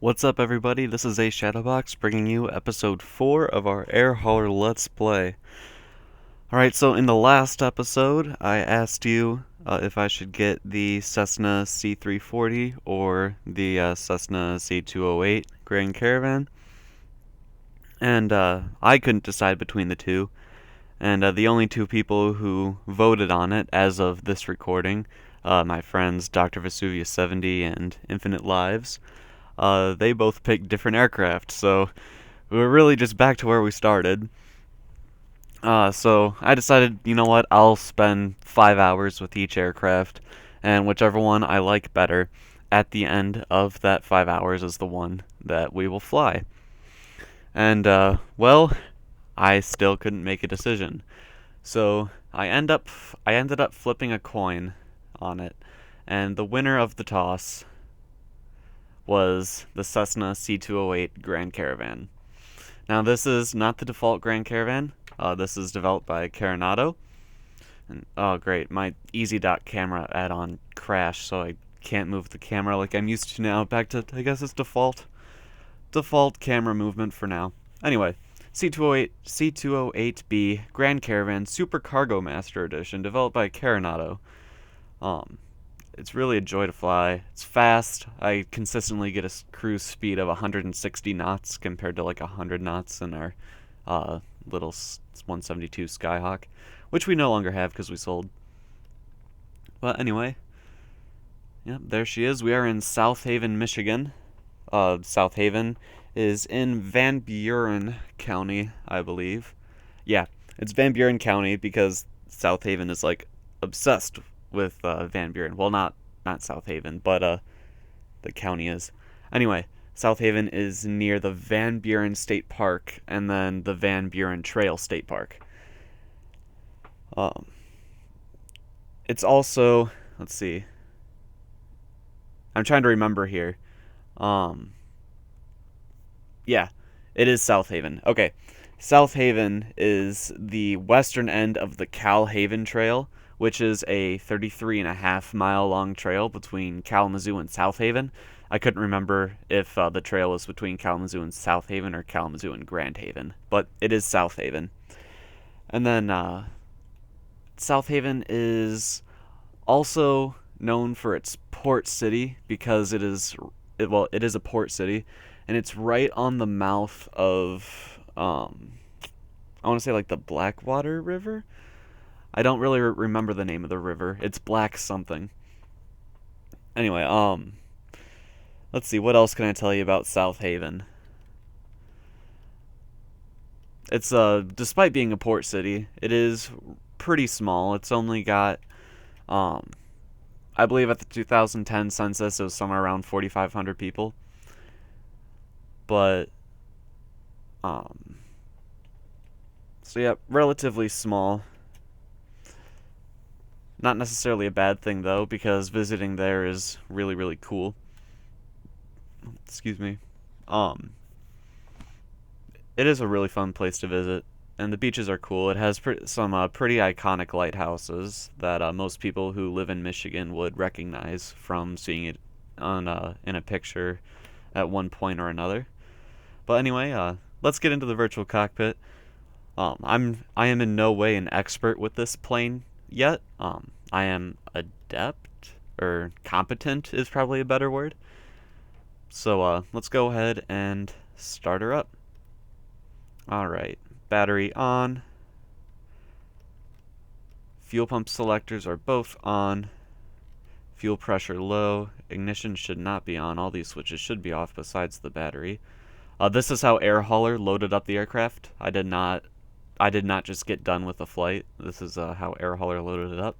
What's up, everybody? This is AShadowbox bringing you episode 4 of our AirHauler Let's Play. Alright, so in the last episode, I asked you if I should get the Cessna C340 or the Cessna C208 Grand Caravan. And I couldn't decide between the two. And the only two people who voted on it as of this recording, my friends Dr. Vesuvius 70 and Infinite Lives, they both picked different aircraft, so we're really just back to where we started. So I decided, you know what, I'll spend 5 hours with each aircraft, and whichever one I like better at the end of that 5 hours is the one that we will fly. And, well, I still couldn't make a decision. So I ended up flipping a coin on it, and the winner of the toss was the Cessna C208 Grand Caravan. Now, this is not the default Grand Caravan. This is developed by Carenado. And, oh, great, my EasyDock camera add-on crashed, so I can't move the camera like I'm used to now. Back to, I guess it's default camera movement for now. Anyway, C208B Grand Caravan Super Cargo Master Edition, developed by Carenado. It's really a joy to fly. It's fast. I consistently get a cruise speed of 160 knots compared to like 100 knots in our little 172 Skyhawk, which we no longer have because we sold. But anyway, yep, there she is. We are in South Haven, Michigan. South Haven is in Van Buren County, I believe. Yeah, it's Van Buren County because South Haven is like obsessed with Van Buren. Well, not South Haven, but the county is. Anyway, South Haven is near the Van Buren State Park and then the Van Buren Trail State Park. It's also, let's see. I'm trying to remember here. Yeah, it is South Haven. Okay. South Haven is the western end of the Cal Haven Trail, which is a 33.5-mile long trail between Kalamazoo and South Haven. I couldn't remember if the trail was between Kalamazoo and South Haven or Kalamazoo and Grand Haven, but it is South Haven. And then South Haven is also known for its port city because it is a port city, and it's right on the mouth of I want to say like the Blackwater River. I don't really remember the name of the river. It's Black something. Anyway, let's see, what else can I tell you about South Haven? It's despite being a port city, it is pretty small. It's only got I believe at the 2010 census it was somewhere around 4,500 people. But so yeah, relatively small. Not necessarily a bad thing though, because visiting there is really, really cool. Excuse me. It is a really fun place to visit, and the beaches are cool. It has some pretty iconic lighthouses that most people who live in Michigan would recognize from seeing it on in a picture at one point or another. But anyway, let's get into the virtual cockpit. I am in no way an expert with this plane yet. I am adept, or competent is probably a better word. So let's go ahead and start her up. Alright, battery on. Fuel pump selectors are both on. Fuel pressure low. Ignition should not be on. All these switches should be off besides the battery. This is how AirHauler loaded up the aircraft. I did not just get done with the flight. This is how AirHauler loaded it up.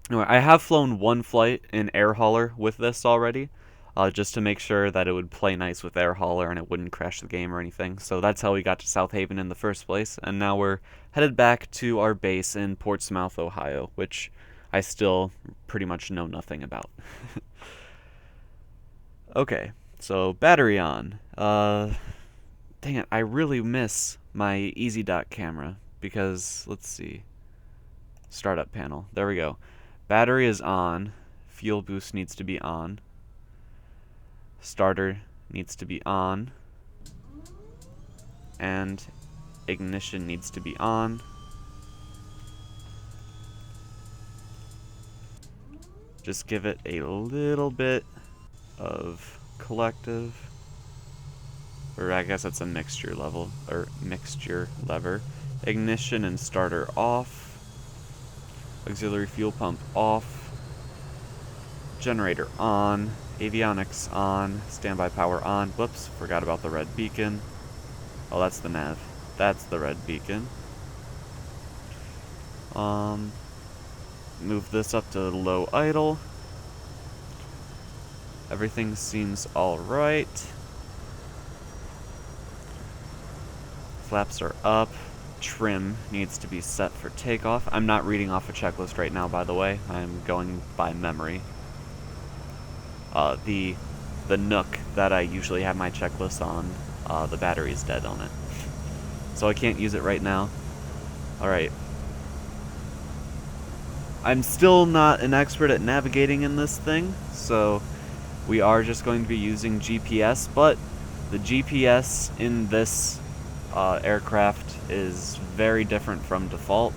Anyway, I have flown one flight in AirHauler with this already, just to make sure that it would play nice with AirHauler and it wouldn't crash the game or anything. So that's how we got to South Haven in the first place, and now we're headed back to our base in Portsmouth, Ohio, which I still pretty much know nothing about. Okay, so battery on. Dang it, I really miss my EasyDock camera because, let's see, startup panel, there we go. Battery is on, fuel boost needs to be on. Starter needs to be on. And ignition needs to be on. Just give it a little bit of collective, or I guess it's a mixture level, or mixture lever. Ignition and starter off. Auxiliary fuel pump off. Generator on. Avionics on. Standby power on. Whoops, forgot about the red beacon. Oh, that's the nav. That's the red beacon. Move this up to low idle. Everything seems alright. Flaps are up. Trim needs to be set for takeoff. I'm not reading off a checklist right now, by the way. I'm going by memory. The Nook that I usually have my checklist on, the battery's dead on it. So I can't use it right now. Alright. I'm still not an expert at navigating in this thing, so we are just going to be using GPS, but the GPS in this aircraft is very different from default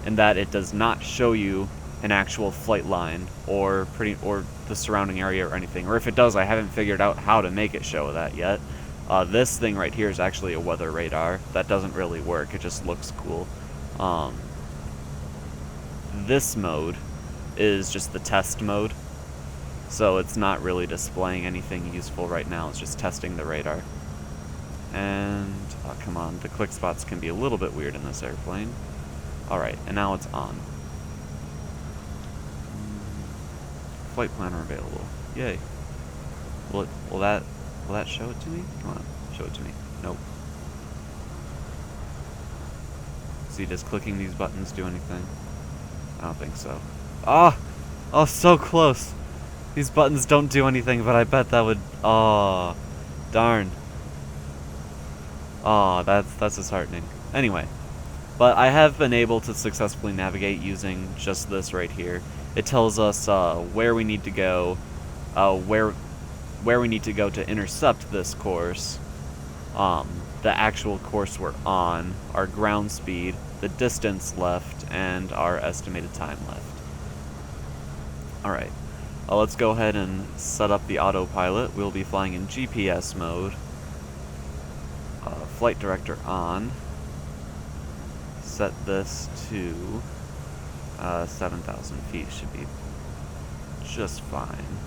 in that it does not show you an actual flight line or the surrounding area or anything. Or if it does, I haven't figured out how to make it show that yet. This thing right here is actually a weather radar. That doesn't really work, it just looks cool. This mode is just the test mode, so it's not really displaying anything useful right now, it's just testing the radar. And, oh, come on, the click spots can be a little bit weird in this airplane. Alright, and now it's on. Flight planner available. Yay. Will that show it to me? Come on, show it to me. Nope. See, does clicking these buttons do anything? I don't think so. Ah! Oh, so close! These buttons don't do anything, but I bet that would... Oh, darn. Oh, that's disheartening. Anyway, but I have been able to successfully navigate using just this right here. It tells us where we need to go, where we need to go to intercept this course, the actual course we're on, our ground speed, the distance left, and our estimated time left. Alright, let's go ahead and set up the autopilot. We'll be flying in GPS mode. Flight director on. Set this to 7,000 feet, should be just fine.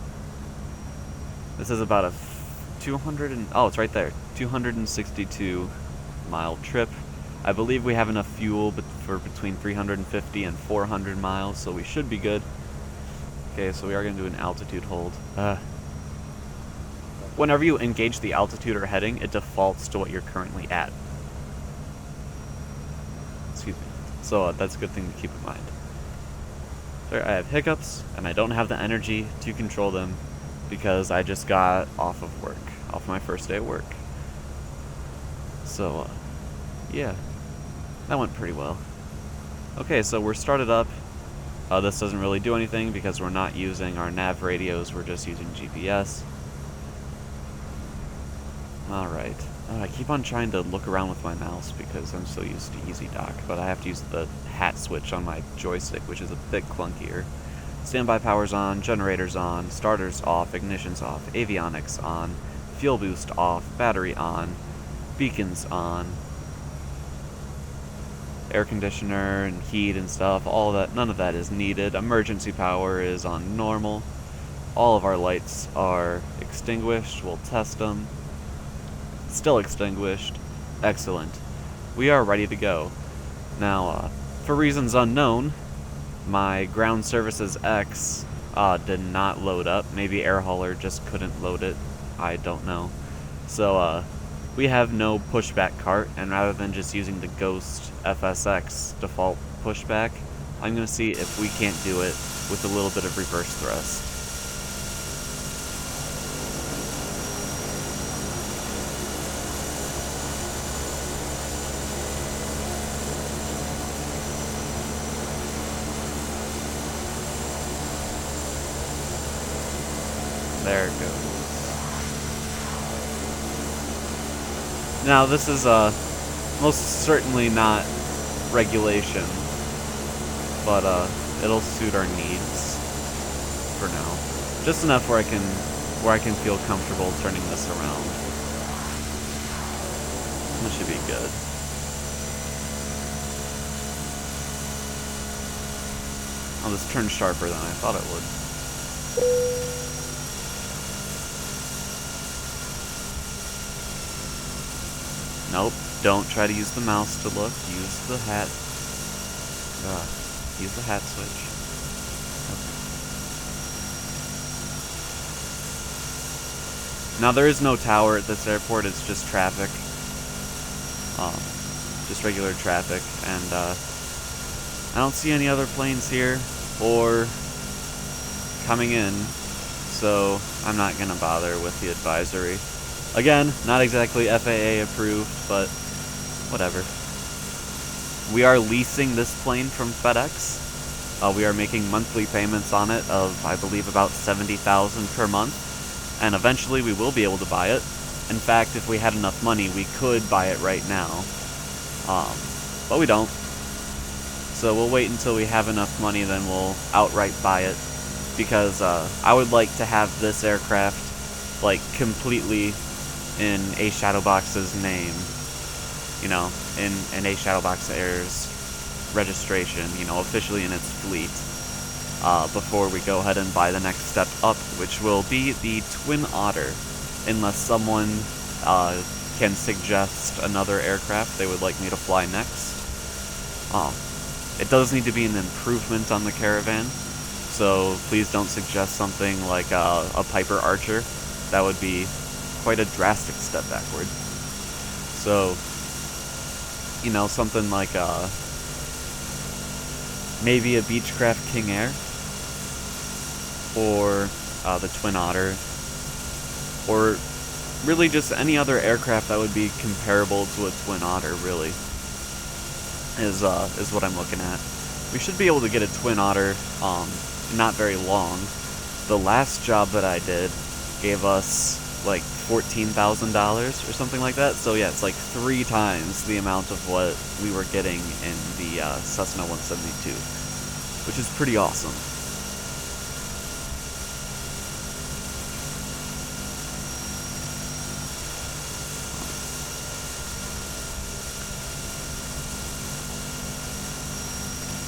This is about a 262 mile trip. I believe we have enough fuel for between 350 and 400 miles, so we should be good. Okay, so we are going to do an altitude hold. Whenever you engage the altitude or heading, it defaults to what you're currently at. Excuse me. So that's a good thing to keep in mind. Sorry, I have hiccups, and I don't have the energy to control them because I just got off of work, off my first day of work. So, yeah, that went pretty well. Okay, so we're started up. This doesn't really do anything because we're not using our nav radios, we're just using GPS. Alright. I keep on trying to look around with my mouse because I'm so used to Easy Dock, but I have to use the hat switch on my joystick, which is a bit clunkier. Standby power's on, generator's on, starter's off, ignition's off, avionics on, fuel boost off, battery on, beacon's on, air conditioner and heat and stuff, all that, none of that is needed. Emergency power is on normal. All of our lights are extinguished. We'll test them. Still extinguished. Excellent. We are ready to go. Now, for reasons unknown, my ground services X did not load up. Maybe AirHauler just couldn't load it. I don't know. So, we have no pushback cart, and rather than just using the Ghost FSX default pushback, I'm going to see if we can't do it with a little bit of reverse thrust. There it goes. Now, this is most certainly not regulation, but it'll suit our needs for now. Just enough where I can feel comfortable turning this around. That should be good. Oh, this turned sharper than I thought it would. Nope, don't try to use the mouse to look. Use the hat. Use the hat switch. Okay. Now, there is no tower at this airport, it's just traffic. Just regular traffic, and I don't see any other planes here or coming in, so I'm not gonna bother with the advisory. Again, not exactly FAA approved, but whatever. We are leasing this plane from FedEx. We are making monthly payments on it of, I believe, about $70,000 per month, and eventually we will be able to buy it. In fact, if we had enough money, we could buy it right now, but we don't. So we'll wait until we have enough money, then we'll outright buy it, because I would like to have this aircraft, like, completely in AShadowbox's name, you know, in AShadowbox Air's registration, you know, officially in its fleet, before we go ahead and buy the next step up, which will be the Twin Otter, unless someone can suggest another aircraft they would like me to fly next. It does need to be an improvement on the Caravan, so please don't suggest something like a Piper Archer. That would be quite a drastic step backward. So, you know, something like maybe a Beechcraft King Air, or the Twin Otter, or really just any other aircraft that would be comparable to a Twin Otter, really, is what I'm looking at. We should be able to get a Twin Otter not very long. The last job that I did gave us like $14,000 or something like that, so yeah, it's like 3 times the amount of what we were getting in the Cessna 172, which is pretty awesome.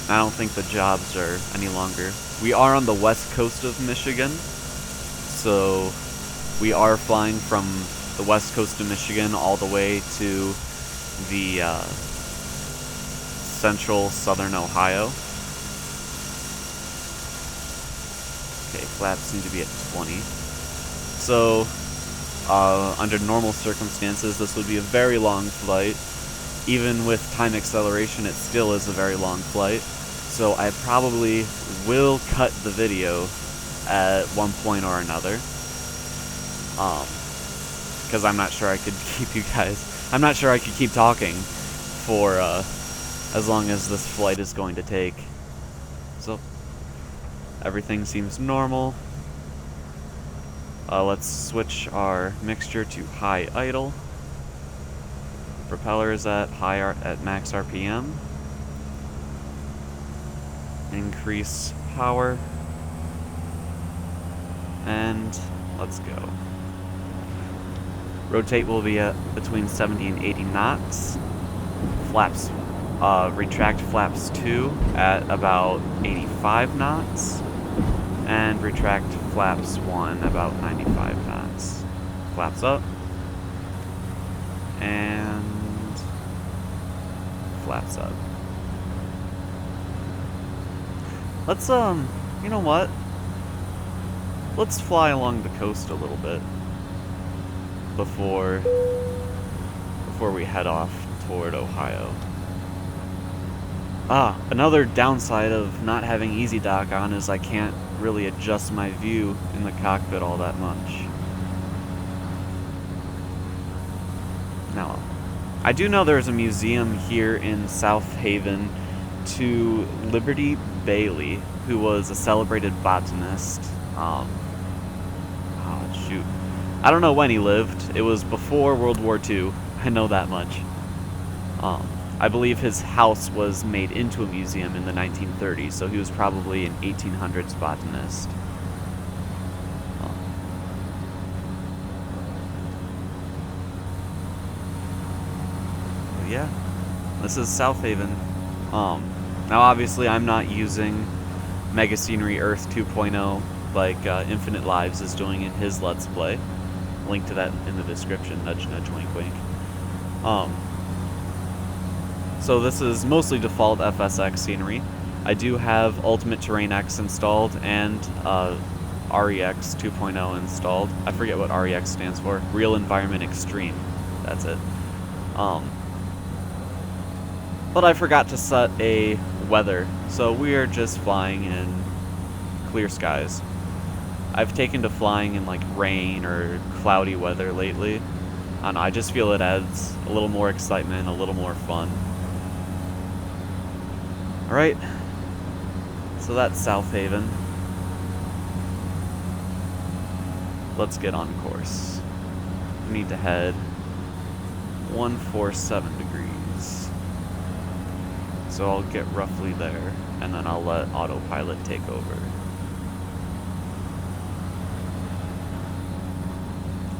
I don't think the jobs are any longer. We are on the west coast of Michigan, so we are flying from the west coast of Michigan all the way to the central southern Ohio. Okay, flaps need to be at 20. So, under normal circumstances, this would be a very long flight. Even with time acceleration, it still is a very long flight. So I probably will cut the video at one point or another. Because I'm not sure I could keep you guys... I'm not sure I could keep talking for as long as this flight is going to take. So, everything seems normal. Let's switch our mixture to high idle. Propeller is at max RPM. Increase power. And let's go. Rotate will be at between 70 and 80 knots. Flaps, retract flaps 2 at about 85 knots. And retract flaps 1 about 95 knots. Flaps up. And flaps up. Let's, you know what? Let's fly along the coast a little bit before we head off toward Ohio. Another downside of not having Easy Dock on is I can't really adjust my view in the cockpit all that much. Now, I do know there's a museum here in South Haven to Liberty Bailey, who was a celebrated botanist. Oh, shoot. I don't know when he lived. It was before World War II, I know that much. I believe his house was made into a museum in the 1930s, so he was probably an 1800s botanist. Yeah, this is South Haven. Now obviously I'm not using Mega Scenery Earth 2.0 like Infinite Lives is doing in his Let's Play. Link to that in the description, nudge nudge wink wink. So this is mostly default FSX scenery. I do have Ultimate Terrain X installed and REX 2.0 installed. I forget what REX stands for. Real Environment Extreme. That's it. But I forgot to set a weather, so we are just flying in clear skies. I've taken to flying in like rain or cloudy weather lately. I don't know, I just feel it adds a little more excitement, a little more fun. Alright, so that's South Haven. Let's get on course. We need to head 147 degrees. So I'll get roughly there, and then I'll let autopilot take over.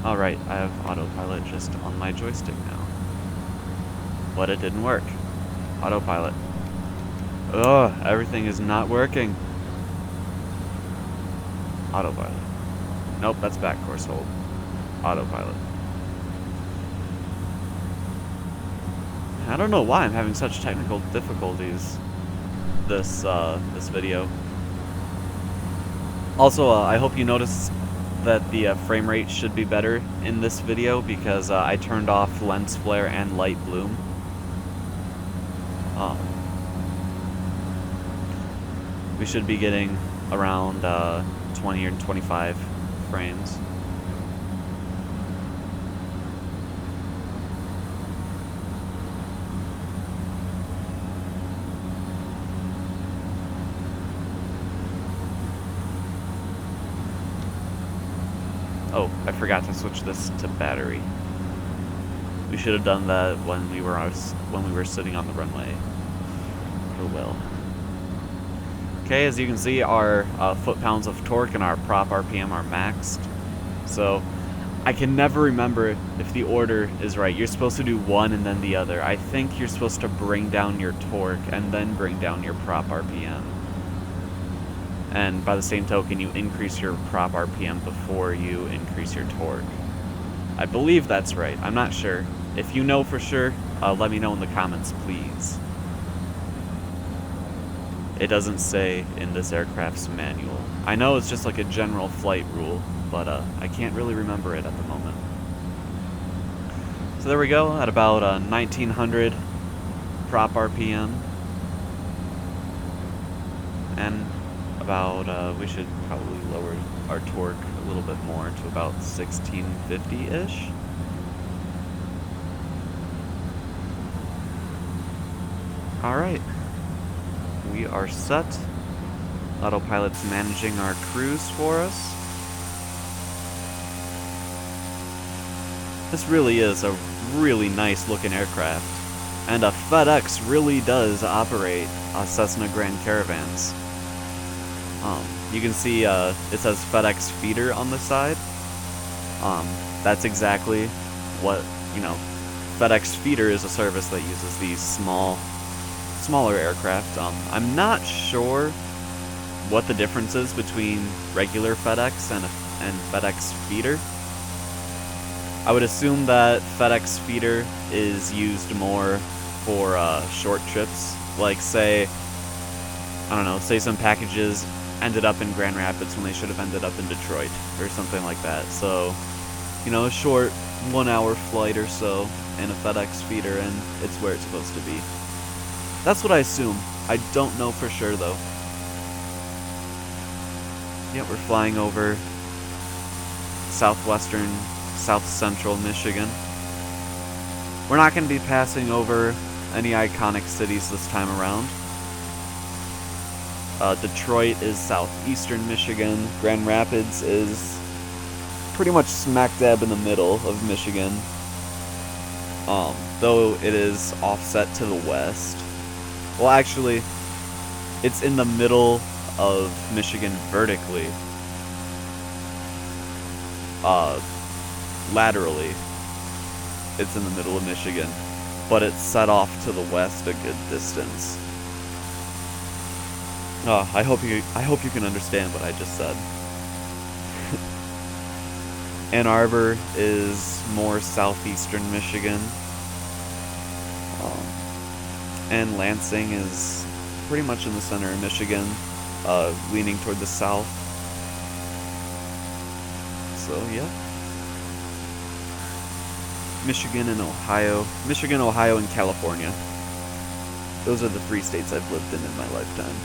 Alright, I have autopilot just on my joystick now. But it didn't work. Autopilot. Ugh, everything is not working. Autopilot. Nope, that's back course hold. Autopilot. I don't know why I'm having such technical difficulties this video. Also, I hope you noticed that the frame rate should be better in this video because I turned off lens flare and light bloom. We should be getting around 20 or 25 frames. Oh, I forgot to switch this to battery. We should have done that when we were sitting on the runway. Oh well. Okay, as you can see, our foot-pounds of torque and our prop RPM are maxed. So I can never remember if the order is right. You're supposed to do one and then the other. I think you're supposed to bring down your torque and then bring down your prop RPM. And by the same token, you increase your prop RPM before you increase your torque. I believe that's right. I'm not sure. If you know for sure, let me know in the comments, please. It doesn't say in this aircraft's manual. I know it's just like a general flight rule, but I can't really remember it at the moment. So there we go, at about 1900 prop RPM. And about, we should probably lower our torque a little bit more to about 1650-ish. Alright. We are set. Autopilot's managing our cruise for us. This really is a really nice looking aircraft. And a FedEx really does operate Cessna Grand Caravans. You can see it says FedEx Feeder on the side. That's exactly what, FedEx Feeder is a service that uses these smaller aircraft. I'm not sure what the difference is between regular FedEx and FedEx Feeder. I would assume that FedEx Feeder is used more for short trips, like say some packages ended up in Grand Rapids when they should have ended up in Detroit or something like that. So, a short 1 hour flight or so in a FedEx Feeder, and it's where it's supposed to be. That's what I assume. I don't know for sure, though. Yeah, we're flying over south central Michigan. We're not going to be passing over any iconic cities this time around. Detroit is southeastern Michigan. Grand Rapids is pretty much smack dab in the middle of Michigan. though it is offset to the west. Well, actually, it's in the middle of Michigan vertically. Laterally, it's in the middle of Michigan, but it's set off to the west a good distance. I hope you can understand what I just said. Ann Arbor is more southeastern Michigan, and Lansing is pretty much in the center of Michigan, leaning toward the south. So yeah, Michigan, Ohio, and California. Those are the 3 states I've lived in my lifetime.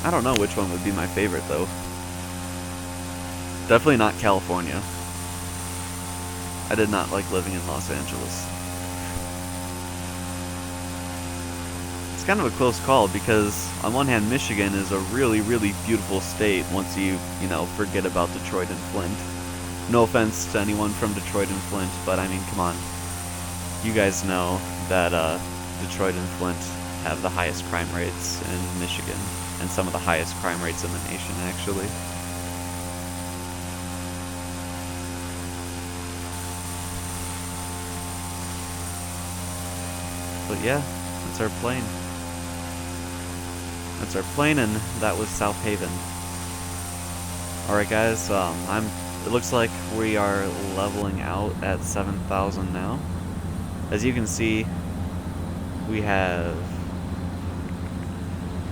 I don't know which one would be my favorite, though. Definitely not California. I did not like living in Los Angeles. It's kind of a close call because, on one hand, Michigan is a really, really beautiful state once you forget about Detroit and Flint. No offense to anyone from Detroit and Flint, but I mean, come on. You guys know that Detroit and Flint have the highest crime rates in Michigan, and some of the highest crime rates in the nation, actually. But yeah, that's our plane. That's our plane, and that was South Haven. Alright guys, it looks like we are leveling out at 7,000 now. As you can see, we have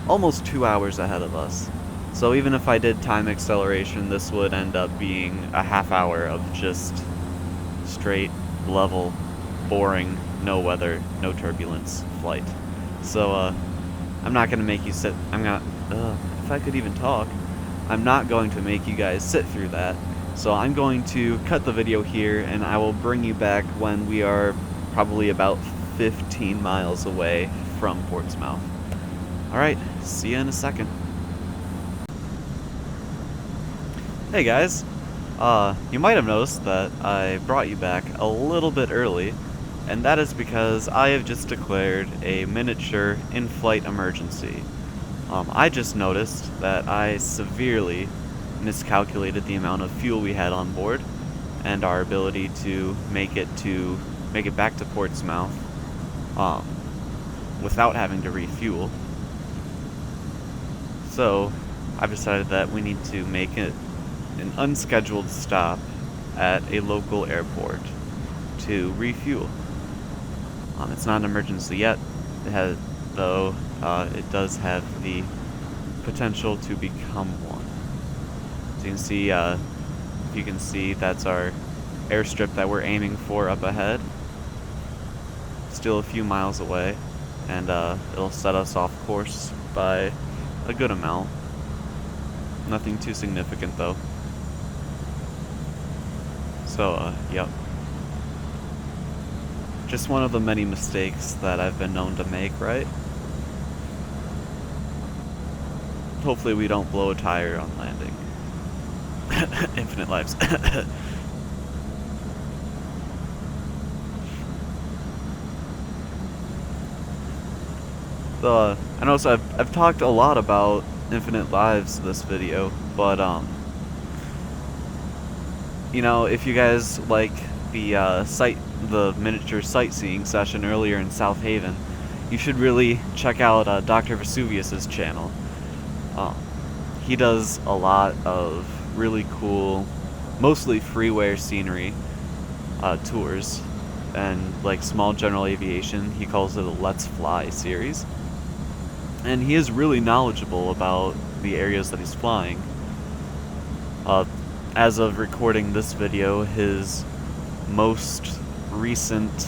almost 2 hours ahead of us. So even if I did time acceleration, this would end up being a half hour of just straight, level, boring, no weather, no turbulence flight. So I'm not gonna make you sit. If I could even talk, I'm not going to make you guys sit through that. So I'm going to cut the video here, and I will bring you back when we are probably about 15 miles away from Portsmouth. Alright, see you in a second. Hey guys, you might have noticed that I brought you back a little bit early, and that is because I have just declared a miniature in-flight emergency. I just noticed that I severely miscalculated the amount of fuel we had on board, and our ability to make it back to Portsmouth without having to refuel. So I've decided that we need to make it an unscheduled stop at a local airport to refuel. It's not an emergency yet, though it does have the potential to become one. So you can see, if you can see, that's our airstrip that we're aiming for up ahead. Still a few miles away, and it'll set us off course by a good amount. Nothing too significant though. So, yep. Just one of the many mistakes that I've been known to make, right? Hopefully we don't blow a tire on landing. Infinite lives. So, I know I've talked a lot about infinite lives this video, but if you guys like the miniature sightseeing session earlier in South Haven, you should really check out Dr. Vesuvius's channel. He does a lot of really cool, mostly freeware scenery tours, and like small general aviation. He calls it a Let's Fly series. And he is really knowledgeable about the areas that he's flying. As of recording this video, his most recent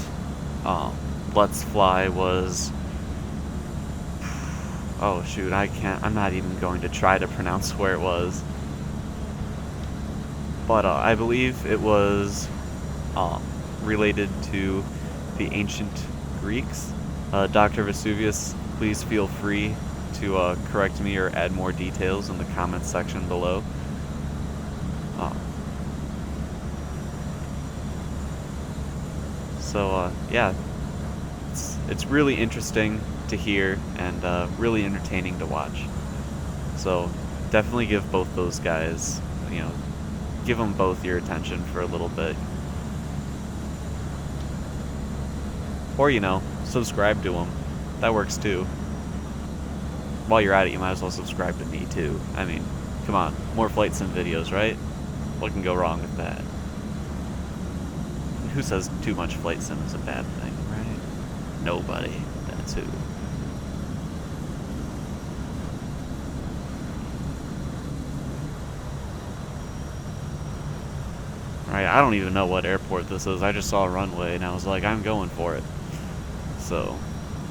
Let's Fly was... Oh shoot, I'm not even going to try to pronounce where it was. But I believe it was related to the ancient Greeks. Dr. Vesuvius, please feel free to correct me or add more details in the comments section below. Yeah, it's really interesting to hear and really entertaining to watch. So definitely give both those guys, you know, give them both your attention for a little bit. Or, you know, subscribe to them. That works too. While you're at it, you might as well subscribe to me too. I mean, come on, more flight sim videos, right? What can go wrong with that? Who says too much flight sim is a bad thing, right? Nobody. That's who. Right, I don't even know what airport this is. I just saw a runway and I was like, I'm going for it. So,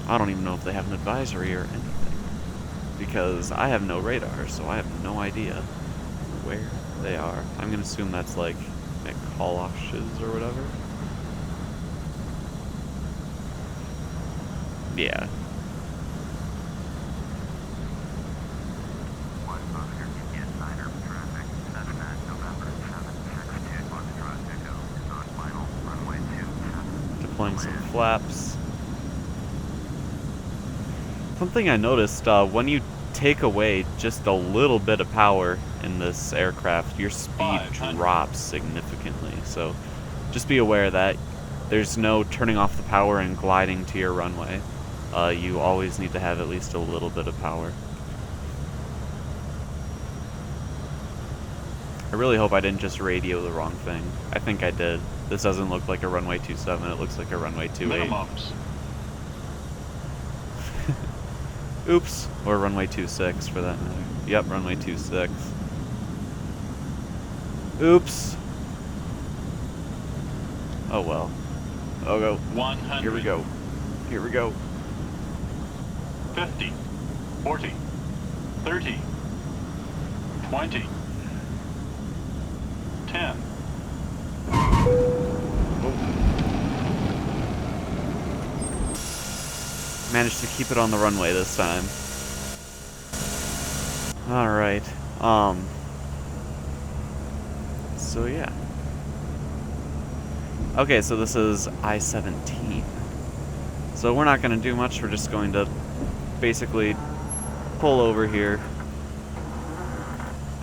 I don't even know if they have an advisory or anything. Because I have no radar, so I have no idea where they are. I'm gonna assume that's like McCalloshes or whatever. Yeah. Deploying some flaps. Something I noticed, when you take away just a little bit of power in this aircraft, your speed drops significantly. So just be aware that there's no turning off the power and gliding to your runway. You always need to have at least a little bit of power. I really hope I didn't just radio the wrong thing. I think I did. This doesn't look like a runway 27, it looks like a runway 28. Minimums. Oops. Or runway 26 for that matter. Yep, runway 26. Oops. Oh well. Oh go. 100. Here we go. Here we go. 50, 40, 30, 20, 10. Managed to keep it on the runway this time. Alright. So yeah. Okay, so this is I-17. So we're not going to do much, we're just going to basically pull over here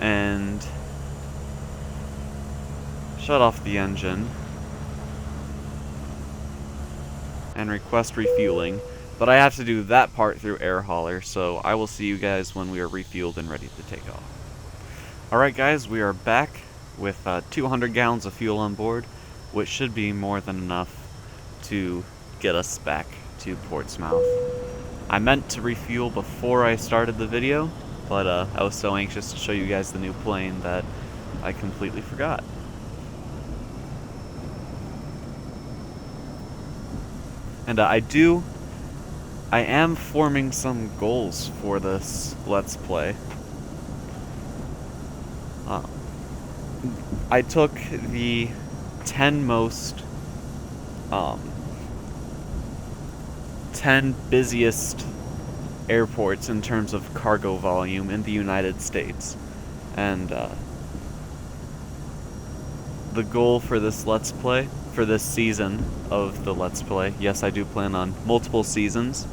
and shut off the engine and request refueling. But I have to do that part through AirHauler, so I will see you guys when we are refueled and ready to take off. Alright guys, we are back with 200 gallons of fuel on board, which should be more than enough to get us back to Portsmouth. I meant to refuel before I started the video, but I was so anxious to show you guys the new plane that I completely forgot. And I am forming some goals for this Let's Play. I took the 10 busiest airports in terms of cargo volume in the United States. And the goal for this Let's Play, for this season of the Let's Play, yes, I do plan on multiple seasons,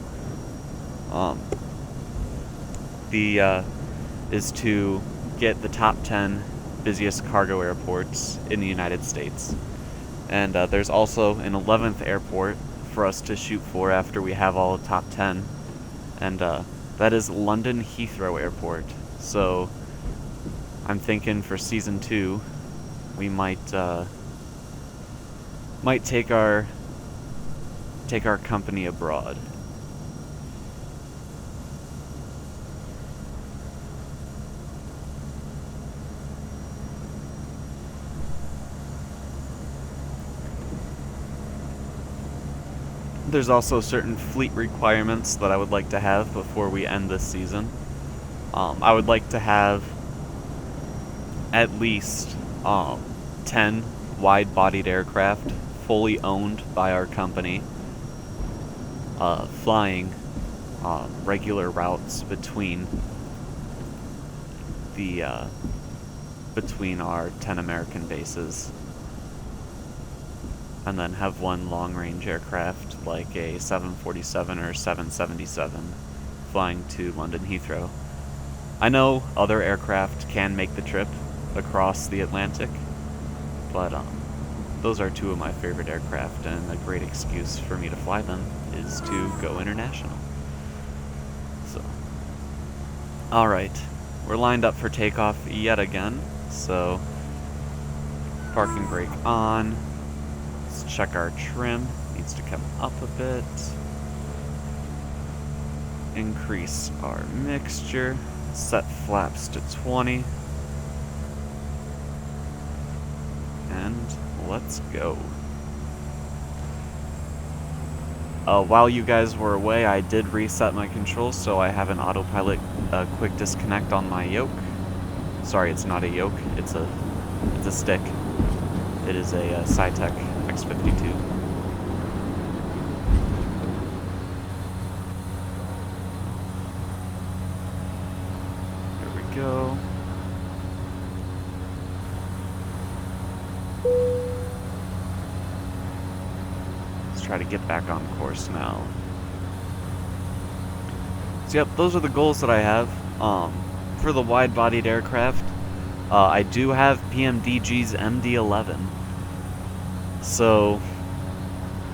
is to get the top 10 busiest cargo airports in the United States. And there's also an 11th airport for us to shoot for after we have all the top 10. And that is London Heathrow Airport. So I'm thinking for season 2, we might take our company abroad. There's also certain fleet requirements that I would like to have before we end this season. I would like to have at least 10 wide-bodied aircraft fully owned by our company, flying regular routes between the between our 10 American bases, and then have one long-range aircraft like a 747 or 777 flying to London Heathrow. I know other aircraft can make the trip across the Atlantic, but those are two of my favorite aircraft, and a great excuse for me to fly them is to go international. So, alright, we're lined up for takeoff yet again, so parking brake on. Let's check our trim, needs to come up a bit. Increase our mixture, set flaps to 20, and let's go. While you guys were away, I did reset my controls, so I have an autopilot quick disconnect on my yoke. Sorry, it's not a yoke, it's a stick. It is a Cytec X52. There we go. Let's try to get back on course now. So yep, those are the goals that I have. For the wide-bodied aircraft, I do have PMDG's MD-11. So,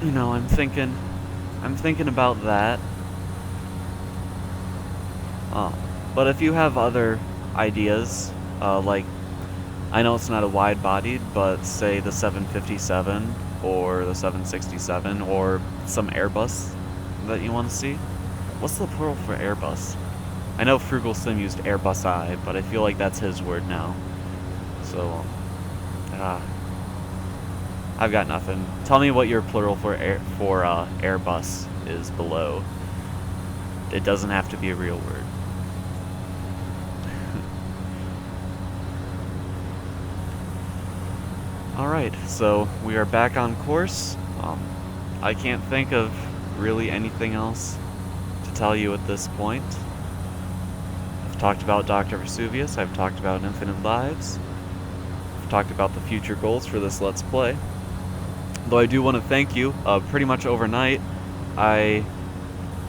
you know, I'm thinking about that. But if you have other ideas, like, I know it's not a wide-bodied, but say the 757 or the 767 or some Airbus that you want to see. What's the plural for Airbus? I know Frugal Sim used Airbus I, but I feel like that's his word now. So, I've got nothing. Tell me what your plural for Airbus is below. It doesn't have to be a real word. Alright, so we are back on course. I can't think of really anything else to tell you at this point. I've talked about Dr. Vesuvius, I've talked about Infinite Lives, I've talked about the future goals for this Let's Play. Though I do want to thank you, pretty much overnight, I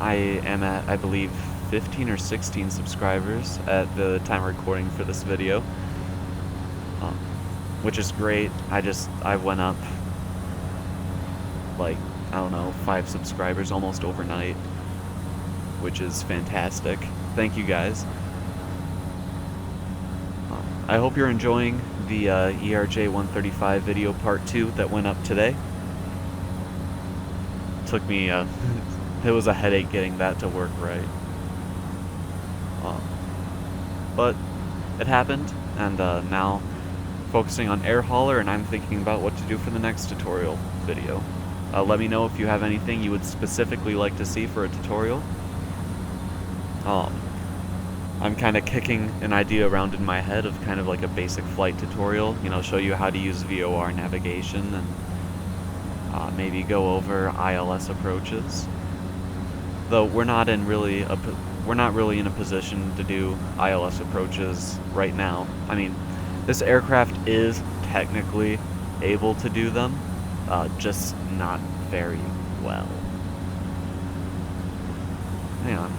am at, I believe, 15 or 16 subscribers at the time of recording for this video. Which is great. I went up, like, I don't know, 5 subscribers almost overnight, which is fantastic. Thank you guys. I hope you're enjoying the ERJ 135 video part 2 that went up today. Took me, it was a headache getting that to work right. But it happened, and now focusing on AirHauler, and I'm thinking about what to do for the next tutorial video. Let me know if you have anything you would specifically like to see for a tutorial. I'm kind of kicking an idea around in my head of kind of like a basic flight tutorial, you know, show you how to use VOR navigation, and maybe go over ILS approaches. Though we're not really in a position to do ILS approaches right now. I mean, this aircraft is technically able to do them, just not very well. Hang on.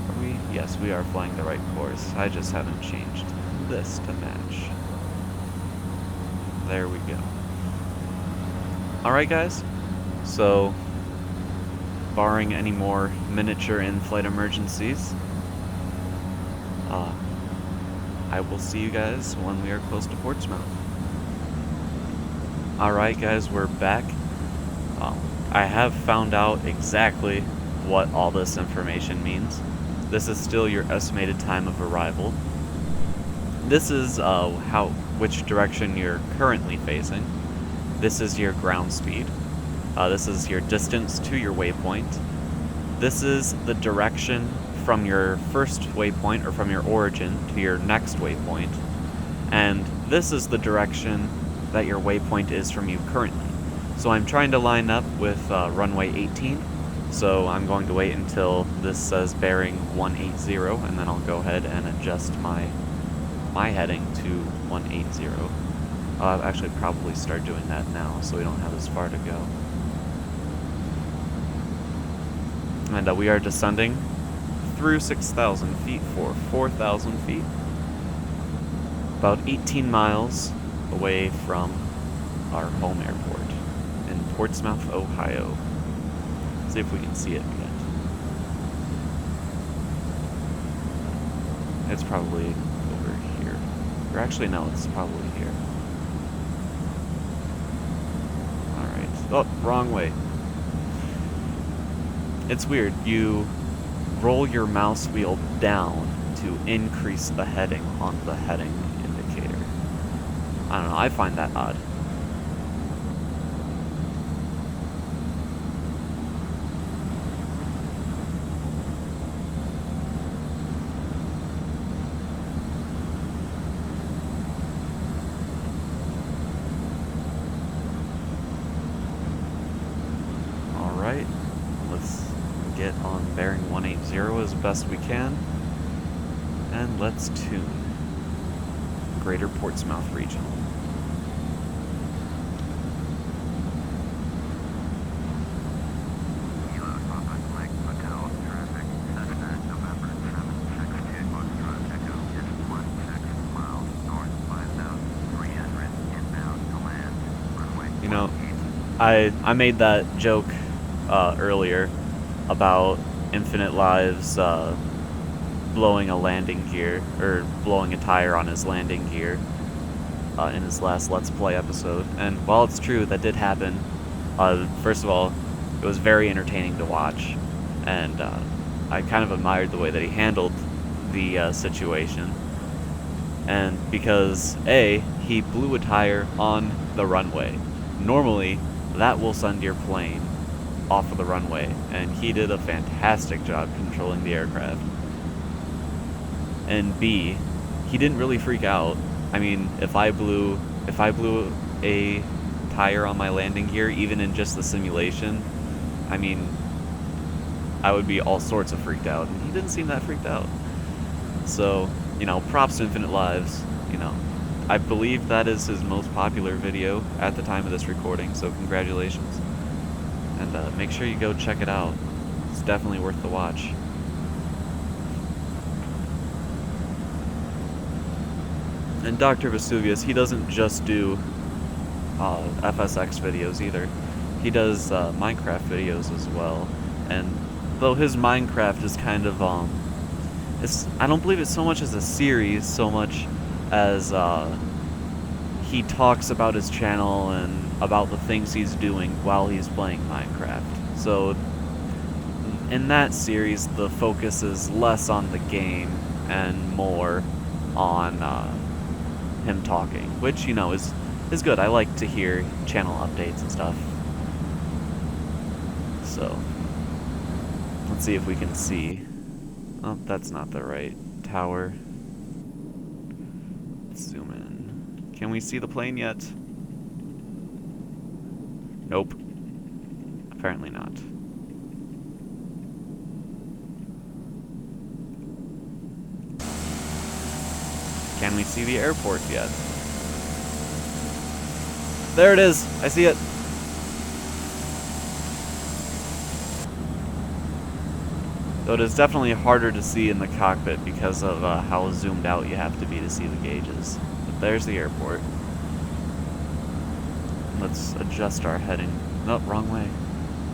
Are we? Yes, we are flying the right course. I just haven't changed this to match. There we go. Alright guys, so barring any more miniature in-flight emergencies, I will see you guys when we are close to Portsmouth. Alright guys, we're back. I have found out exactly what all this information means. This is still your estimated time of arrival. This is which direction you're currently facing. This is your ground speed. This is your distance to your waypoint. This is the direction from your first waypoint, or from your origin, to your next waypoint. And this is the direction that your waypoint is from you currently. So I'm trying to line up with runway 18, So I'm going to wait until this says bearing 180, and then I'll go ahead and adjust my heading to 180. I'll actually probably start doing that now, so we don't have as far to go. And we are descending through 6,000 feet for 4,000 feet. About 18 miles away from our home airport in Portsmouth, Ohio. See if we can see it yet. It's probably over here. Or actually, no, it's probably here. Alright. Oh, wrong way. It's weird. You roll your mouse wheel down to increase the heading on the heading indicator. I don't know, I find that odd. Alright, let's get on bearing 180 as best we can. And let's tune Greater Portsmouth Regional. You know, I made that joke earlier about Infinite Lives blowing a landing gear, or blowing a tire on his landing gear in his last Let's Play episode. And while it's true, that did happen. First of all, it was very entertaining to watch, and I kind of admired the way that he handled the situation. And because, A, he blew a tire on the runway. Normally, that will send your plane off of the runway, and he did a fantastic job controlling the aircraft. And B, he didn't really freak out. I mean, if I blew a tire on my landing gear, even in just the simulation, I mean, I would be all sorts of freaked out, and he didn't seem that freaked out. So, you know, props to Infinite Lives. You know, I believe that is his most popular video at the time of this recording, so congratulations. And make sure you go check it out. It's definitely worth the watch. And Dr. Vesuvius, he doesn't just do FSX videos either. He does Minecraft videos as well. And though his Minecraft is kind of, I don't believe it's so much as a series, so much as he talks about his channel and about the things he's doing while he's playing Minecraft. So in that series, the focus is less on the game and more on him talking, which, you know, is good. I like to hear channel updates and stuff. So let's see if we can see. Oh, that's not the right tower. Let's zoom in. Can we see the plane yet? Nope. Apparently not. Can we see the airport yet? There it is! I see it! Though it is definitely harder to see in the cockpit because of how zoomed out you have to be to see the gauges. But there's the airport. Let's adjust our heading. Nope, wrong way.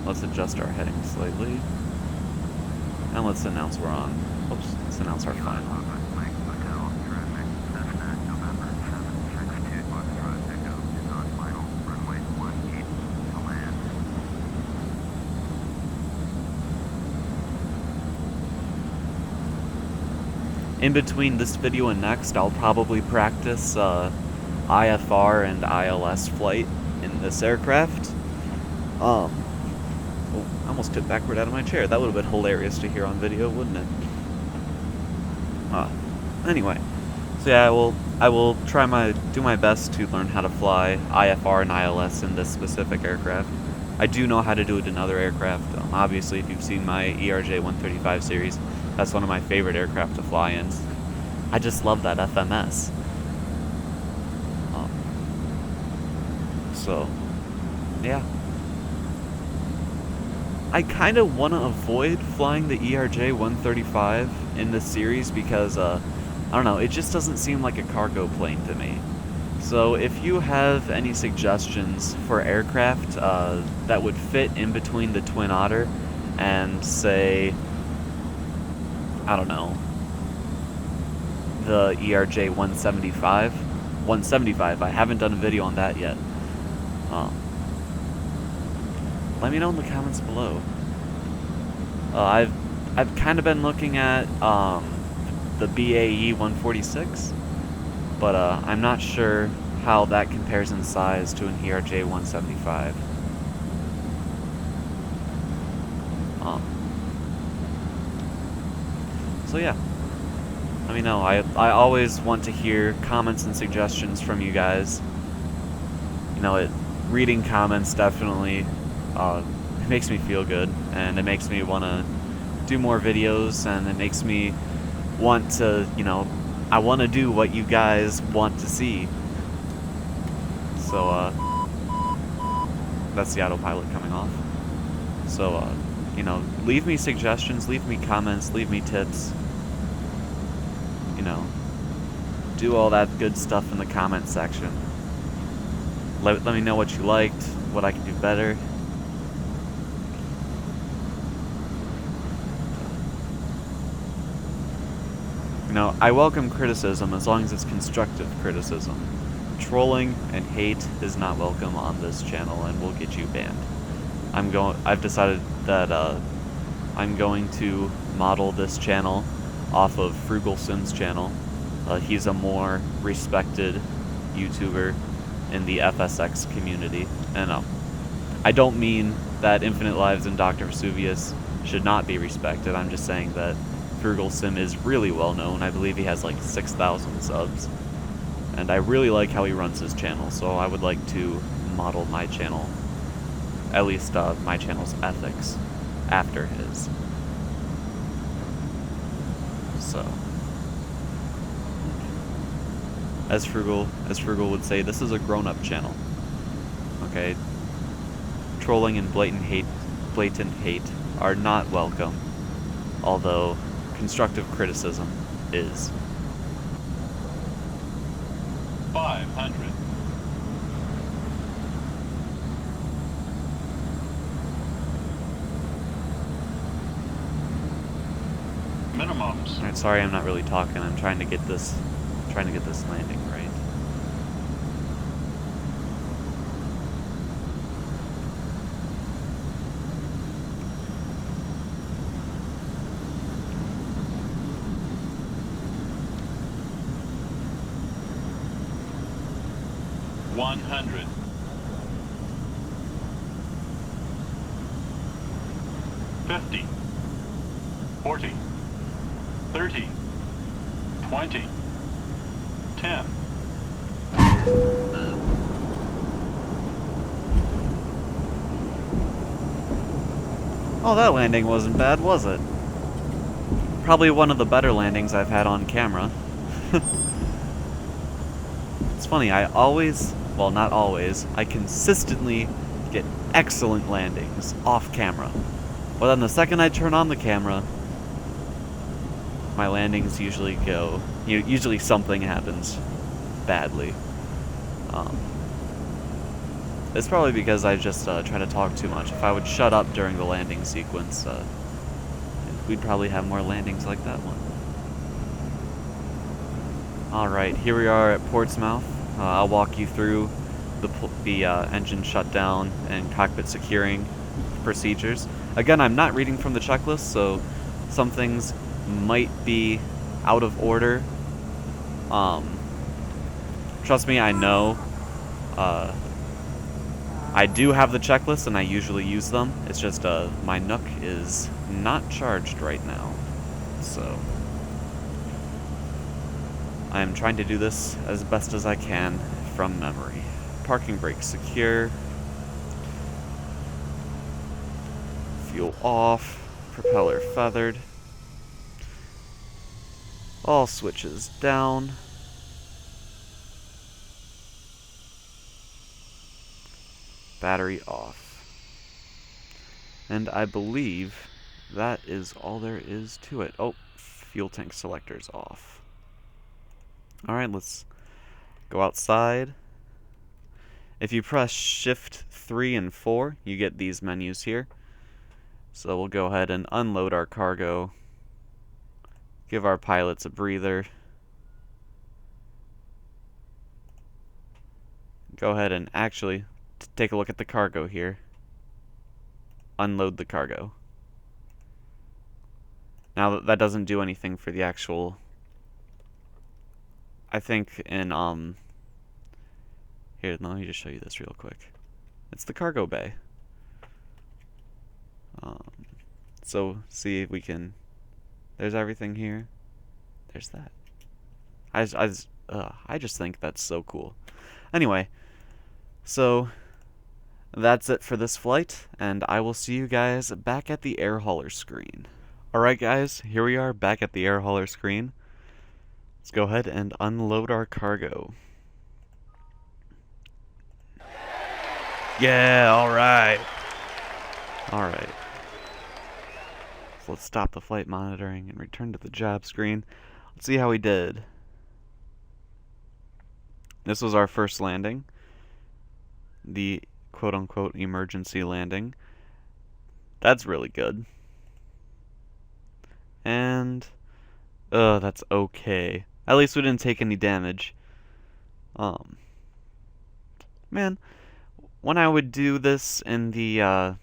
Let's adjust our heading slightly. And let's announce we're on. Oops, let's announce our final. In between this video and next, I'll probably practice IFR and ILS flight in this aircraft. Oh, I almost tipped backward out of my chair. That would have been hilarious to hear on video, wouldn't it? Anyway, so yeah, I will do my best to learn how to fly IFR and ILS in this specific aircraft. I do know how to do it in other aircraft. Obviously, if you've seen my ERJ 135 series, that's one of my favorite aircraft to fly in. I just love that FMS. So, yeah. I kind of want to avoid flying the ERJ 135 in this series because, I don't know, it just doesn't seem like a cargo plane to me. So if you have any suggestions for aircraft that would fit in between the Twin Otter and, say, I don't know, the ERJ 175, I haven't done a video on that yet. Let me know in the comments below. I've kind of been looking at the BAE 146, but I'm not sure how that compares in size to an ERJ 175. So yeah, let me know. I always want to hear comments and suggestions from you guys. You know, reading comments definitely it makes me feel good, and it makes me want to do more videos, and it makes me want to, you know, I want to do what you guys want to see. So, that's the autopilot coming off. So, you know, leave me suggestions, leave me comments, leave me tips. You know, do all that good stuff in the comment section. Let me know what you liked, what I can do better. You know, I welcome criticism as long as it's constructive criticism. Trolling and hate is not welcome on this channel and will get you banned. I've decided that I'm going to model this channel off of Frugal Sim's channel. He's a more respected YouTuber in the FSX community. And I don't mean that Infinite Lives and Dr. Vesuvius should not be respected. I'm just saying that Frugal Sim is really well known. I believe he has like 6,000 subs. And I really like how he runs his channel, so I would like to model my channel, at least my channel's ethics, after his. So, as Frugal would say, this is a grown-up channel. Okay? Trolling and blatant hate are not welcome, although constructive criticism is. 500. Minimums. Alright, sorry I'm not really talking. I'm trying to get this landing right. One hundred. 50. 40. 30. 20. 10. Oh, that landing wasn't bad, was it? Probably one of the better landings I've had on camera. It's funny, I always, well, not always, I consistently get excellent landings off camera. But then the second I turn on the camera, my landings usually go, usually something happens badly. It's probably because I just try to talk too much. If I would shut up during the landing sequence, we'd probably have more landings like that one. Alright, here we are at Portsmouth. I'll walk you through the engine shutdown and cockpit securing procedures. Again, I'm not reading from the checklist, so some things might be out of order. Trust me, I know. I do have the checklist, and I usually use them. It's just my Nook is not charged right now, so I'm trying to do this as best as I can from memory. Parking brake secure. Fuel off. Propeller feathered. All switches down. Battery off. And I believe that is all there is to it. Oh, fuel tank selector's off. Alright, let's go outside. If you press Shift 3 and 4, you get these menus here. So we'll go ahead and unload our cargo. Give our pilots a breather. Go ahead and actually take a look at the cargo here. Unload the cargo. Now that doesn't do anything for the actual, I think in here, let me just show you this real quick. It's the cargo bay. So see if we can, there's everything here. There's that. I just think that's so cool. Anyway, so that's it for this flight, and I will see you guys back at the AirHauler screen. Alright guys, here we are back at the AirHauler screen. Let's go ahead and unload our cargo. Yeah, alright. Alright. So let's stop the flight monitoring and return to the job screen. Let's see how we did. This was our first landing. The quote-unquote emergency landing. That's really good. And that's okay. At least we didn't take any damage. Man, when I would do this in the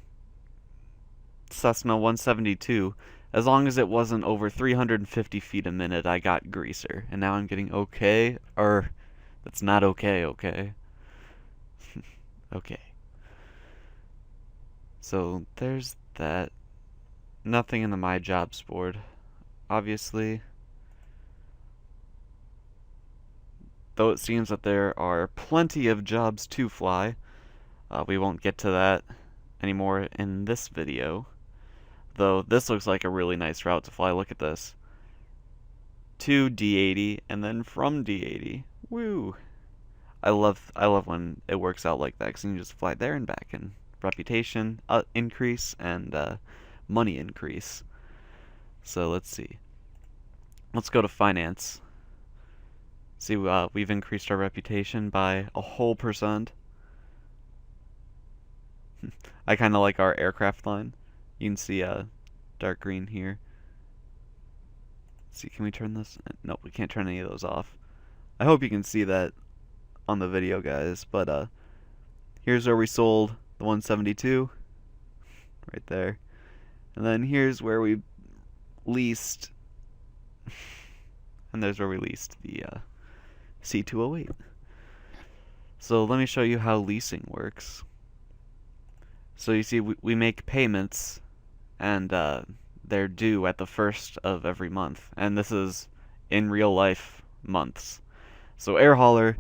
Cessna 172, as long as it wasn't over 350 feet a minute, I got greaser. And now I'm getting okay, or that's not okay, okay. Okay. So there's that. Nothing in the My Jobs board, obviously. Though it seems that there are plenty of jobs to fly. We won't get to that anymore in this video. Though this looks like a really nice route to fly. Look at this. To D80 and then from D80. Woo! I love when it works out like that, because you can just fly there and back, and reputation increase and money increase. So let's see. Let's go to finance. See, we've increased our reputation by a whole %. I kind of like our aircraft line. You can see dark green here. Let's see, can we turn this? Nope, we can't turn any of those off. I hope you can see that on the video, guys. But here's where we sold the 172, right there. And then here's where we leased, and there's where we leased the C208. So let me show you how leasing works. So you see, we make payments, and they're due at the 1st of every month. And this is in real life months. So AirHauler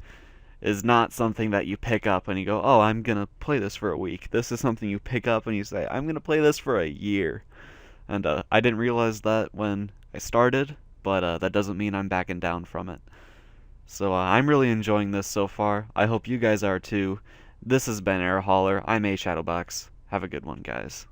is not something that you pick up and you go, oh, I'm going to play this for a week. This is something you pick up and you say, I'm going to play this for a year. And I didn't realize that when I started, but that doesn't mean I'm backing down from it. So I'm really enjoying this so far. I hope you guys are too. This has been AirHauler. I'm AShadowbox. Have a good one, guys.